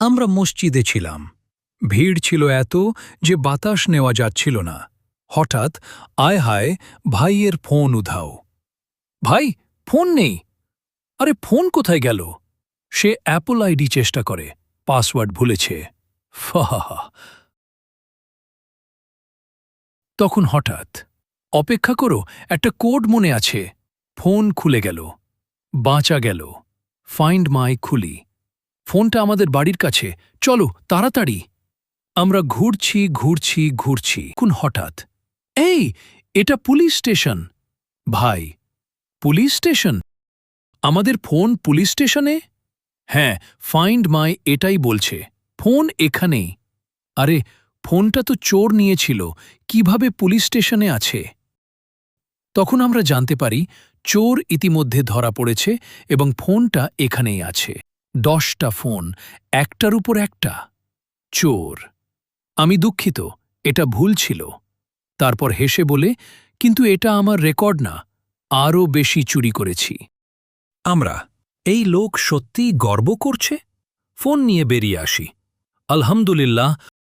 আমরা মসজিদে ছিলাম। ভিড় ছিল এত যে বাতাস নেওয়া যাচ্ছিল না। হঠাৎ আয় হায়, ভাইয়ের ফোন উধাও। ভাই, ফোন নেই। আরে ফোন কোথায় গেল? সে অ্যাপল আইডি চেষ্টা করে, পাসওয়ার্ড ভুলেছে। ফাহা। তখন হঠাৎ, অপেক্ষা করো, একটা কোড মনে আছে। ফোন খুলে গেল। বাঁচা গেল। ফাইন্ড মাই খুলি। ফোনটা আমাদের বাড়ির কাছে, চলো তাড়াতাড়ি। আমরা ঘুরছি ঘুরছি ঘুরছি, কোন হঠাৎ, এই, এটা পুলিশ স্টেশন। ভাই, পুলিশ স্টেশন? আমাদের ফোন পুলিশ স্টেশনে? হ্যাঁ, ফাইন্ড মাই এটাই বলছে, ফোন এখানেই। আরে, ফোনটা তো চোর নিয়েছিল, কিভাবে পুলিশ স্টেশনে আছে? তখন আমরা জানতে পারি চোর ইতিমধ্যে ধরা পড়েছে এবং ফোনটা এখানেই আছে। 10টা ফোন, একটার উপর একটা। চোর। আমি দুঃখিত, এটা ভুল ছিল। তারপর হেসে বলে, কিন্তু এটা আমার রেকর্ড না, আরও বেশি চুরি করেছি। আমরা, এই লোক সত্যিই গর্ব করছে? ফোন নিয়ে বেরিয়ে আসি। আলহামদুলিল্লাহ,